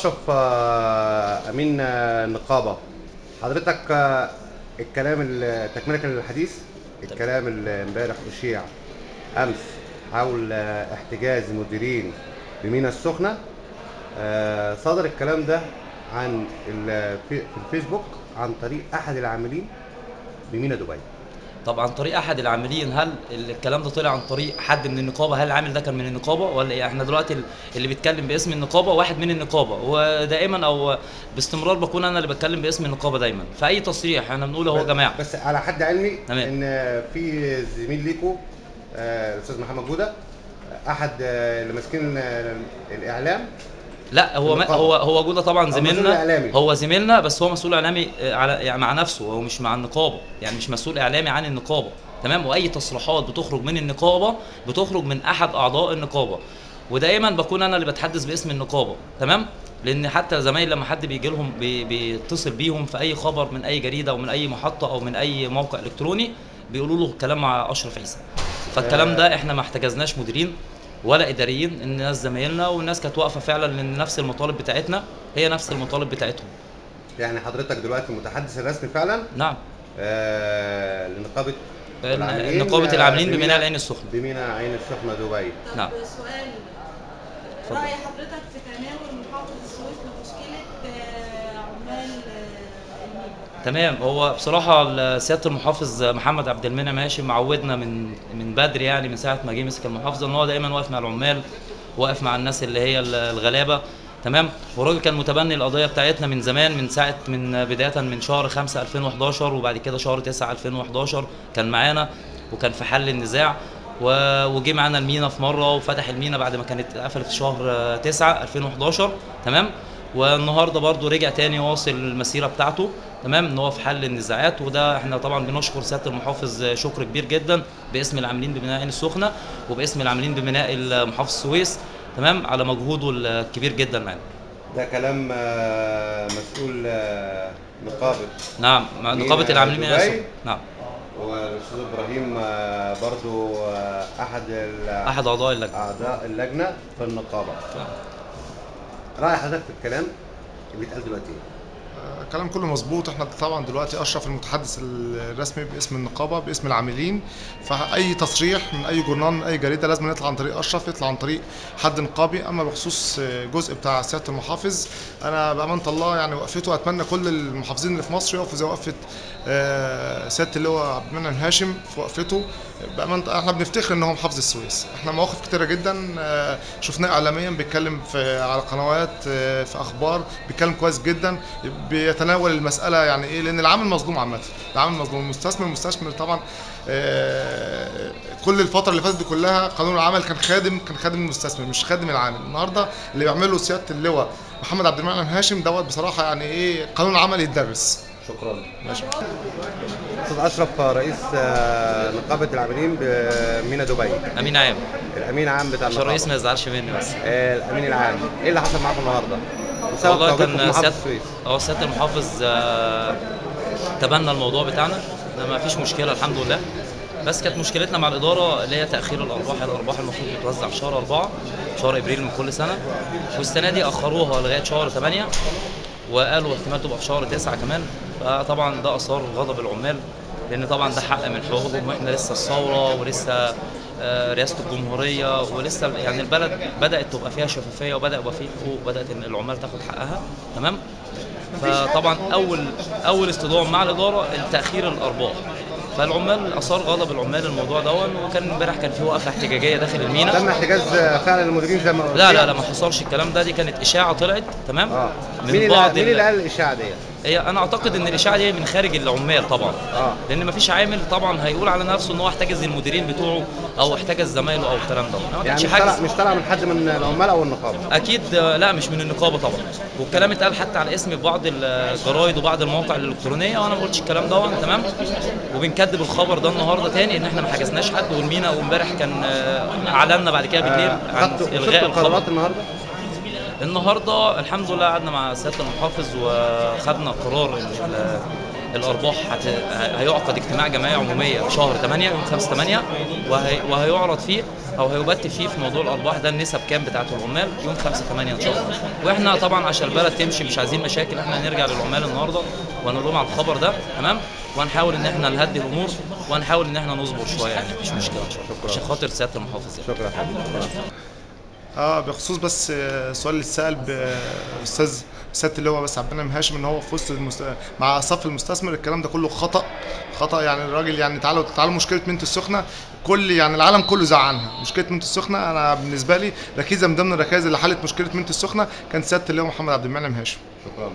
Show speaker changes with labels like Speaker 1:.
Speaker 1: أشرف، أمين النقابة. حضرتك تكملة للحديث، الكلام اللي امبارح أشيع أمس حول احتجاز مديرين بميناء السخنة. صدر الكلام ده عن في الفيسبوك عن طريق أحد العاملين بميناء دبي.
Speaker 2: طب عن طريق احد العاملين، هل الكلام ده طلع عن طريق حد من النقابه؟ هل العامل ده كان من النقابه ولا ايه؟ احنا دلوقتي اللي بيتكلم باسم النقابه واحد من النقابه، ودائما او باستمرار بكون انا اللي بتكلم باسم النقابه دايما في اي تصريح احنا بنقول هو جماعه.
Speaker 1: بس على حد علمي
Speaker 2: تمام.
Speaker 1: ان في زميل ليكو الاستاذ محمد جوده، احد اللي ماسكين الاعلام.
Speaker 2: لا، هو جوده طبعا زميلنا، هو زميلنا، بس هو مسؤول اعلامي على يعني مع نفسه، هو مش مع النقابه، يعني مش مسؤول اعلامي عن النقابه. تمام. واي تصريحات بتخرج من النقابه بتخرج من احد اعضاء النقابه، ودائما بكون انا اللي بتحدث باسم النقابه. تمام. لان حتى زمايل لما حد بيجي لهم بيتصل بيهم في اي خبر من اي جريده او من اي محطه او من اي موقع الكتروني بيقولوا له كلام مع اشرف عيسى. فالكلام ده احنا ما احتجزناش مديرين ولا اداريين، الناس زمايلنا والناس كانت واقفه فعلا لان نفس المطالب بتاعتنا هي نفس المطالب بتاعتهم.
Speaker 1: يعني حضرتك دلوقتي المتحدث الرسمي فعلا؟
Speaker 2: نعم.
Speaker 1: لنقابه
Speaker 2: نقابه العاملين بميناء العين السخنه.
Speaker 1: بميناء عين السخنه دبي.
Speaker 2: نعم.
Speaker 3: سؤال، رأي حضرتك في تناول محافظ السويس لمشكلة عمال المينا؟
Speaker 2: تمام. هو بصراحه سياده المحافظ محمد عبد المنعم هاشم معودنا من بدري، يعني من ساعه ما جه مسك المحافظه، ان هو دايما واقف مع العمال، واقف مع الناس اللي هي الغلابه. تمام. والراجل كان متبني القضيه بتاعتنا من زمان، من ساعه بدايه من شهر 5 2011 وبعد كده شهر 9 2011 كان معانا وكان في حل النزاع، وجي معانا المينا في مره وفتح المينا بعد ما كانت اتقفلت في شهر 9 2011. تمام. والنهارده برضو رجع تاني واصل المسيره بتاعته. تمام. ان هو في حل النزاعات، وده احنا طبعا بنشكر سياده المحافظ شكر كبير جدا باسم العاملين بميناء العين السخنه وباسم العاملين بميناء محافظ السويس. تمام. على مجهوده الكبير جدا معانا.
Speaker 1: ده كلام مسؤول نقابه.
Speaker 2: نعم، نقابه العاملين بميناء السخنه. نعم.
Speaker 1: والاستاذ ابراهيم برضو
Speaker 2: احد اعضاء
Speaker 1: اللجنه في النقابه. راي حضرتك في الكلام اللي بيتقال دلوقتي ايه؟
Speaker 4: كلام كله مظبوط. احنا طبعا دلوقتي اشرف المتحدث الرسمي باسم النقابه باسم العاملين، فاي تصريح من اي جورنال من اي جريده لازم يطلع عن طريق اشرف، يطلع عن طريق حد نقابي. اما بخصوص جزء بتاع سياده المحافظ، انا بامانه الله يعني وقفته، اتمنى كل المحافظين اللي في مصر يقفوا زي وقفه سياده اللواء عبد المنعم هاشم في وقفته. بامانه احنا بنفتخر ان هو محافظ السويس. احنا مواقف كتيره جدا شفناه اعلاميا بيتكلم على قنوات في اخبار، بيتكلم كويس جدا، بيتناول المساله يعني ايه، لان العامل مظلوم عامه، العامل مظلوم. المستثمر طبعا كل الفتره اللي فاتت دي كلها قانون العمل كان خادم المستثمر مش خادم العامل. النهارده اللي بيعمله سياده اللواء محمد عبد المنعم هاشم دوت بصراحه يعني ايه، قانون العمل يتدرس.
Speaker 1: شكرا. ماشي. استاذ اشرف، رئيس نقابه العاملين بميناء دبي،
Speaker 2: امين عام.
Speaker 1: الامين عام بتاع النقابه.
Speaker 2: الرئيس ما يزعلش مني بس.
Speaker 1: الامين العام، ايه اللي حصل معاكم النهارده؟
Speaker 2: والله كان سياده المحافظ تبنى الموضوع بتاعنا، ما فيش مشكله الحمد لله. بس كانت مشكلتنا مع الاداره اللي هي تاخير الارباح المفروض تتوزع في شهر 4 شهر ابريل من كل سنه، والسنه دي اخروها لغايه شهر 8 وقالوا احتمال تبقى في شهر 9 كمان. فطبعا ده اثار غضب العمال، لان طبعا ده حق من حقوقهم، واحنا لسه الثوره ولسه رئاسه الجمهوريه ولسه يعني البلد بدات تبقى فيها شفافيه وبدا يبقى فيه حقوق، بدات ان العمال تاخد حقها. تمام. فطبعا اول اصطدام مع الاداره تاخير الارباح، فالعمال اثار غضب العمال الموضوع دون. وكان امبارح كان في وقفه احتجاجيه داخل المينا.
Speaker 1: تم احتجاز فعلا المديرين زي ما قلت؟
Speaker 2: لا ما حصلش الكلام ده، دي كانت اشاعه طلعت. تمام.
Speaker 1: من بعض مين اللي قال الاشاعه ديت؟
Speaker 2: انا اعتقد ان الاشاعه دي من خارج العمال طبعا. لان مفيش عامل طبعا هيقول على نفسه ان هو احتجز المديرين بتوعه او احتجز زمايله او الكلام ده.
Speaker 1: يعني مش طالع من حد من العمال او النقابه؟
Speaker 2: اكيد لا، مش من النقابه طبعا. والكلام اتقال حتى على اسم بعض الجرايد وبعض المواقع الالكترونيه، وانا ما قلتش الكلام ده. تمام. وبنكذب الخبر ده النهارده تاني ان احنا ما حجزناش حد، والمينا وامبارح كان اعلنا بعد كده بالليل عن الغاء الخبر. النهارده الحمد لله قعدنا مع سياده المحافظ وخدنا قرار ان الارباح هيعقد اجتماع جمعيه عموميه في شهر 8 يوم 5/8 وهيعرض فيه او هيبت فيه في موضوع الارباح ده النسب كام بتاعه العمال يوم 5/8 ان شاء الله. واحنا طبعا عشان البلد تمشي مش عايزين مشاكل، احنا هنرجع للعمال النهارده ونقول لهم على الخبر ده تمام، وهنحاول ان احنا نهدي الامور وهنحاول ان احنا نصبر شويه، يعني مفيش مشكله ان شاء الله عشان خاطر سياده المحافظ يعني.
Speaker 1: شكرا حبيبي.
Speaker 4: بخصوص بس السؤال اللي اتسال باستاذ سياده اللي هو بس عبد المنعم هاشم ان هو في وسط مع صف المستثمر، الكلام ده كله خطا يعني. الراجل يعني تعالوا مشكله منت السخنه كل يعني العالم كله زعل عنها. مشكله منت السخنه انا بالنسبه لي ركيزه من ضمن الركائز اللي حلت مشكله منت السخنه كان سياده اللي هو محمد عبد المنعم هاشم.
Speaker 1: شكرا.